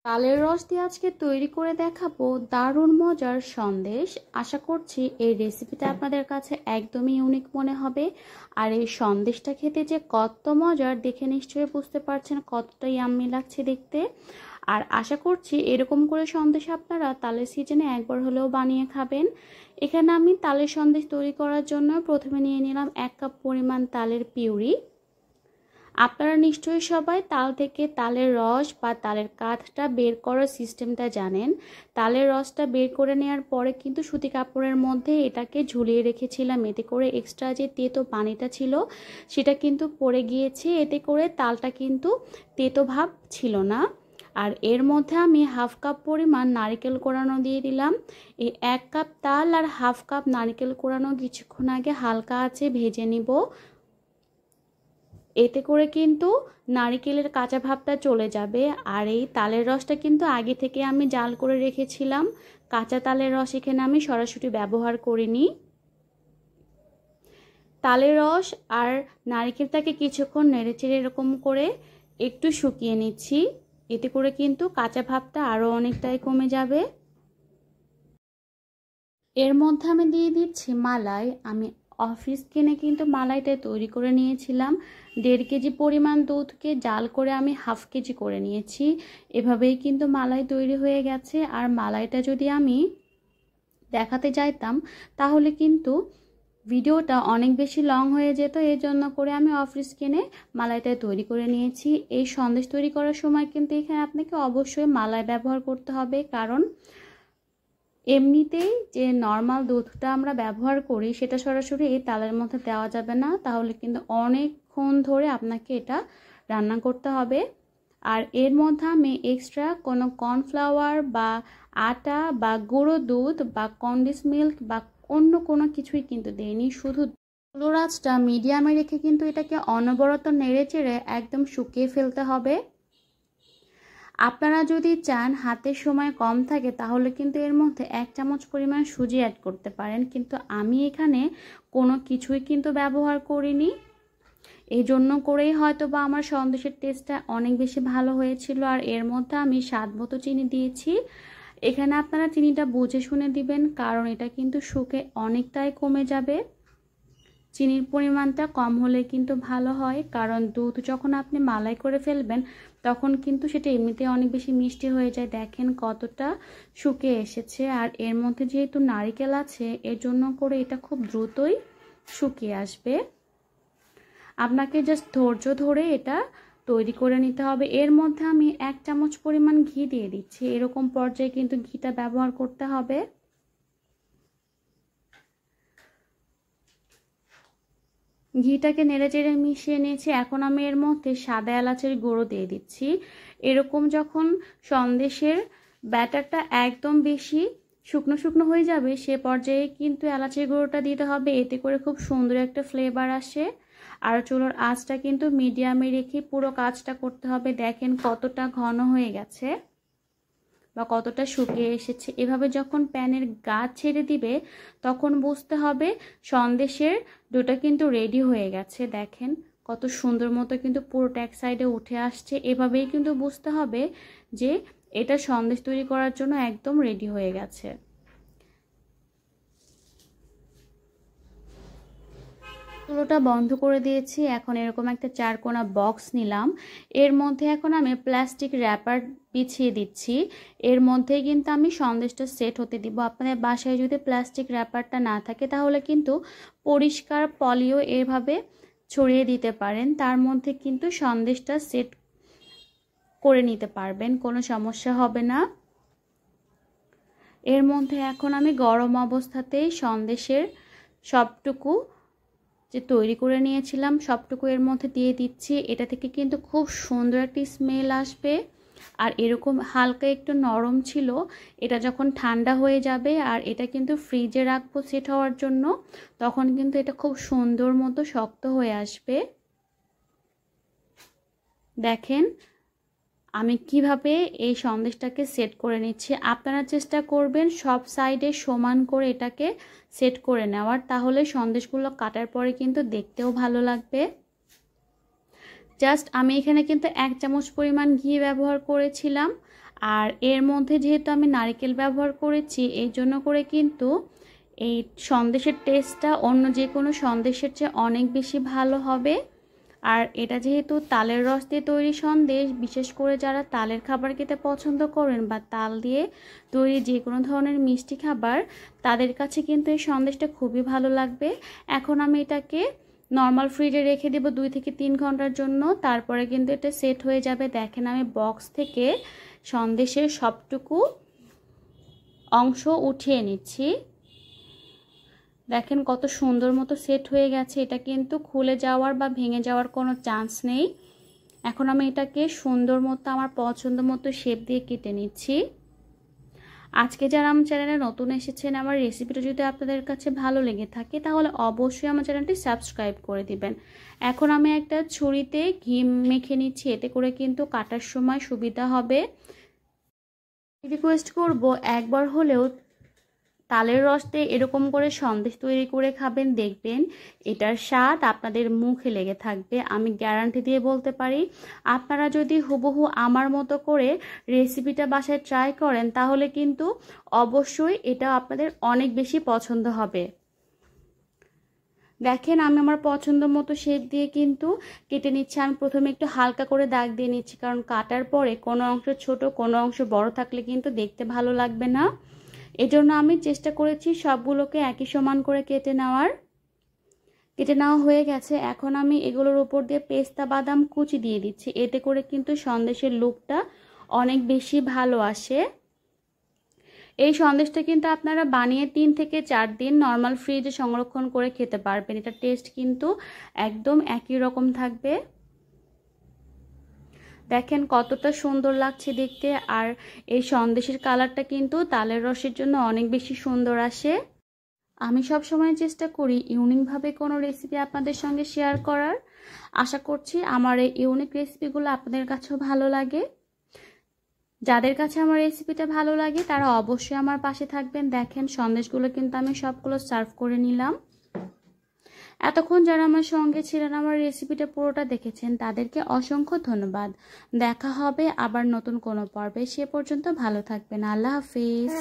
তালের রস দিয়ে আজকে তৈরি করে দেখাবো দারুণ মজার সন্দেশ। আশা করছি এই রেসিপিটা আপনাদের কাছে একদমই ইউনিক মনে হবে। আর এই সন্দেশটা খেতে যে কত মজার দেখে নিশ্চয়ই বুঝতে পারছেন কতটা ইয়াম্মি লাগছে দেখতে। আর আশা করছি এরকম করে সন্দেশ আপনারা তালের সিজনে একবার হলেও বানিয়ে খাবেন। এখানে আমি তালের সন্দেশ তৈরি করার জন্য প্রথমে নিয়ে নিলাম 1 কাপ পরিমাণ তালের পিউরি। আপনারা নিশ্চয়ই সবাই তাল থেকে তালের রস বা তালের কাঠটা বের করার সিস্টেমটা জানেন। তালের রসটা বের করে নেওয়ার পরে কিন্তু সুতি কাপড়ের মধ্যে এটাকে ঝুলিয়ে রেখেছিলাম, এতে করে এক্সট্রা যে তেতো পানিটা ছিল সেটা কিন্তু পড়ে গিয়েছে, এতে করে তালটা কিন্তু তেতো ভাব ছিল না। আর এর মধ্যে আমি 1/2 কাপ পরিমাণ নারকেল কোড়ানো দিয়ে দিলাম। এই 1 কাপ তাল আর 1/2 কাপ নারকেল কোড়ানো কিছুক্ষণ আগে হালকা আঁচে ভেজে নিব। এতে করে কিন্তু নারকেলের কাঁচা ভাবটা চলে যাবে। আর এই তালের রসটা কিন্তু আগে থেকে আমি জাল করে রেখেছিলাম, কাঁচা তালের রস এখানে আমি সরাসরি ব্যবহার করিনি। তালের রস আর নারকেলটাকে কিছুক্ষণ নেড়েচেড়ে এরকম করে একটু শুকিয়ে নিচ্ছি, এতে করে কিন্তু কাঁচা ভাবটা আরও অনেকটাই কমে যাবে। এর মধ্যে আমি দিয়ে দিচ্ছি মালাই। আমি অফিস কিনে কিন্তু মালাইটা তৈরি করে নিয়েছিলাম। 1.5 কেজি পরিমাণ দুধকে জাল করে আমি 1/2 কেজি করে নিয়েছি। এভাবেই কিন্তু মালাই তৈরি হয়ে গেছে। আর মালাইটা যদি আমি দেখাতে যাইতাম তাহলে কিন্তু ভিডিওটা অনেক বেশি লং হয়ে যেত, এই জন্য করে আমি অফিস কিনে মালাইটা তৈরি করে নিয়েছি। এই সন্দেশ তৈরি করার সময় কিন্তু এখানে আপনাকে অবশ্যই মালাই ব্যবহার করতে হবে, কারণ এমনিতেই যে নর্মাল দুধটা আমরা ব্যবহার করি সেটা সরাসরি এই তালের মধ্যে দেওয়া যাবে না, তাহলে কিন্তু অনেকক্ষণ ধরে আপনাকে এটা রান্না করতে হবে। আর এর মধ্যে আমি এক্সট্রা কোনো কর্নফ্লাওয়ার বা আটা বা গুঁড়ো দুধ বা কনডেন্স মিল্ক বা অন্য কোনো কিছুই কিন্তু দেইনি। শুধু চুলোর আঁচটা মিডিয়ামে রেখে কিন্তু এটাকে অনবরত নেড়ে চেড়ে একদম শুকিয়ে ফেলতে হবে। আপনারা যদি চান হাতের সময় কম থাকে তাহলে কিন্তু এর মধ্যে 1 চামচ পরিমাণ সুজি অ্যাড করতে পারেন, কিন্তু আমি এখানে কোনো কিছুই কিন্তু ব্যবহার করিনি। এই জন্য করেই হয়তো বা আমার সন্দেশের টেস্টটা অনেক বেশি ভালো হয়েছিল। আর এর মধ্যে আমি স্বাদ মতো চিনি দিয়েছি। এখানে আপনারা চিনিটা বুঝে শুনে দিবেন, কারণ এটা কিন্তু শুকে অনেকটাই কমে যাবে। চিনির পরিমাণটা কম হলে কিন্তু ভালো হয়, কারণ দুধ যখন আপনি মালাই করে ফেলবেন তখন কিন্তু সেটা এমনিতে অনেক বেশি মিষ্টি হয়ে যায়। দেখেন কতটা শুকিয়ে এসেছে। আর এর মধ্যে যেহেতু নারকেল আছে এর জন্য করে এটা খুব দ্রুতই শুকিয়ে আসবে। আপনাকে জাস্ট ধৈর্য ধরে এটা তৈরি করে নিতে হবে। এর মধ্যে আমি 1 চামচ পরিমাণ ঘি দিয়ে দিচ্ছি। এরকম পর্যায়ে কিন্তু ঘিটা ব্যবহার করতে হবে। ঘিটাকে নেড়েচেড়ে মিশিয়ে নিয়েছি। এখন আমি এর মধ্যে সাদা এলাচের গুঁড়ো দিয়ে দিচ্ছি। এরকম যখন সন্দেশের ব্যাটারটা একদম বেশি শুকনো শুকনো হয়ে যাবে সে পর্যায়ে কিন্তু এলাচের গুঁড়োটা দিতে হবে, এতে করে খুব সুন্দর একটা ফ্লেভার আসে। আর চুলোর আঁচটা কিন্তু মিডিয়ামে রেখে পুরো কাজটা করতে হবে। দেখেন কতটা ঘন হয়ে গেছে বা কতটা শুকিয়ে এসেছে। এভাবে যখন প্যানের গা ছেড়ে দিবে তখন বুঝতে হবে সন্দেশের ডোটা কিন্তু রেডি হয়ে গেছে। দেখেন কত সুন্দর মতো কিন্তু পুরোটা এক সাইডে উঠে আসছে। এভাবেই কিন্তু বুঝতে হবে যে এটা সন্দেশ তৈরি করার জন্য একদম রেডি হয়ে গেছে। চুলোটা বন্ধ করে দিয়েছি। এখন এরকম একটা 4 কোণা বক্স নিলাম। এর মধ্যে এখন আমি প্লাস্টিক র্যাপার বিছিয়ে দিচ্ছি। এর মধ্যেই কিন্তু আমি সন্দেশটা সেট হতে দিব। আপনাদের বাসায় যদি প্লাস্টিক র্যাপারটা না থাকে তাহলে কিন্তু পরিষ্কার পলিও এভাবে ছড়িয়ে দিতে পারেন, তার মধ্যে কিন্তু সন্দেশটা সেট করে নিতে পারবেন, কোনো সমস্যা হবে না। এর মধ্যে এখন আমি গরম অবস্থাতেই সন্দেশের সবটুকু যে তৈরি করে নিয়েছিলাম সবটুকু এর মধ্যে দিয়ে দিচ্ছি। এটা থেকে কিন্তু খুব সুন্দর একটি স্মেল আসবে। আর এরকম হালকা একটু নরম ছিল, এটা যখন ঠান্ডা হয়ে যাবে আর এটা কিন্তু ফ্রিজে রাখবো সেট হওয়ার জন্য, তখন কিন্তু এটা খুব সুন্দর মতো শক্ত হয়ে আসবে। দেখেন আমি কিভাবে এই সন্দেশটাকে সেট করে নিচ্ছি। আপনারা চেষ্টা করবেন সব সাইডে সমান করে এটাকে সেট করে নেওয়ার, তাহলে সন্দেশগুলো কাটার পরে কিন্তু দেখতেও ভালো লাগবে। জাস্ট আমি এখানে কিন্তু 1 চামচ পরিমাণ ঘি ব্যবহার করেছিলাম। আর এর মধ্যে যেহেতু আমি নারকেল ব্যবহার করেছি, এই জন্য করে কিন্তু এই সন্দেশের টেস্টটা অন্য যে কোনো সন্দেশের চেয়ে অনেক বেশি ভালো হবে। আর এটা যেহেতু তালের রস দিয়ে তৈরি সন্দেশ, বিশেষ করে যারা তালের খাবার খেতে পছন্দ করেন বা তাল দিয়ে তৈরি যে কোনো ধরনের মিষ্টি খাবার, তাদের কাছে কিন্তু এই সন্দেশটা খুবই ভালো লাগবে। এখন আমি এটাকে নর্মাল ফ্রিজে রেখে দেব 2 থেকে 3 ঘন্টার জন্য, তারপরে কিন্তু এটা সেট হয়ে যাবে। দেখেন আমি বক্স থেকে সন্দেশের সবটুকু অংশ উঠিয়ে নিচ্ছি। দেখেন কত সুন্দর মতো সেট হয়ে গেছে, এটা কিন্তু খুলে যাওয়ার বা ভেঙে যাওয়ার কোনো চান্স নেই। এখন আমি এটাকে সুন্দর মতো আমার পছন্দ মতো শেপ দিয়ে কেটে নিচ্ছি। আজকে যারা আমার চ্যানেলে নতুন এসেছেন, আমার রেসিপিটা যদি আপনাদের কাছে ভালো লেগে থাকে তাহলে অবশ্যই আমার চ্যানেলটি সাবস্ক্রাইব করে দিবেন। এখন আমি একটা ছুরিতে ঘি মেখে নিচ্ছি, এতে করে কিন্তু কাটার সময় সুবিধা হবে। রিকোয়েস্ট করব একবার হলেও তালের রস দিয়ে এরকম করে সন্দেশ তৈরি করে খাবেন, দেখবেন এটার স্বাদ আপনাদের মুখে লেগে থাকবে। আমি গ্যারান্টি দিয়ে বলতে পারি। আপনারা যদি হুবহু আমার মতো করে রেসিপিটা বাসায় ট্রাই করেন তাহলে কিন্তু অবশ্যই এটা আপনাদের অনেক বেশি পছন্দ হবে। দেখেন আমি আমার পছন্দ মতো শেপ দিয়ে কিন্তু কেটে নিচ্ছি। আমি প্রথমে একটু হালকা করে দাগ দিয়ে নিচ্ছি, কারণ কাটার পরে কোনো অংশ ছোট কোনো অংশ বড় থাকলে কিন্তু দেখতে ভালো লাগবে না। এজন্য আমি চেষ্টা করেছি সবগুলোকে একই সমান করে কেটে নেওয়া হয়ে গেছে। এখন আমি এগুলোর উপর দিয়ে পেস্তা বাদাম কুচি দিয়ে দিচ্ছি, এতে করে কিন্তু সন্দেশের লুকটা অনেক বেশি ভালো আসে। এই সন্দেশটা কিন্তু আপনারা বানিয়ে 3 থেকে 4 দিন নর্মাল ফ্রিজে সংরক্ষণ করে খেতে পারবেন। এটা টেস্ট কিন্তু একদম একই রকম থাকবে। দেখেন কতটা সুন্দর লাগছে দেখতে, আর এই সন্দেশের কালারটা কিন্তু তালের রসের জন্য অনেক বেশি সুন্দর আসে। আমি সব সময় চেষ্টা করি ইউনিকভাবে কোনো রেসিপি আপনাদের সঙ্গে শেয়ার করার। আশা করছি আমার এই ইউনিক রেসিপিগুলো আপনাদের কাছেও ভালো লাগে। যাদের কাছে আমার রেসিপিটা ভালো লাগে তারা অবশ্যই আমার পাশে থাকবেন। দেখেন সন্দেশগুলো কিন্তু আমি সবগুলো সার্ভ করে নিলাম। এতক্ষণ যারা আমার সঙ্গে ছিলেন, আমার রেসিপিটা পুরোটা দেখেছেন, তাদেরকে অসংখ্য ধন্যবাদ। দেখা হবে আবার নতুন কোনো পর্বে, সে পর্যন্ত ভালো থাকবেন। আল্লাহ হাফিজ।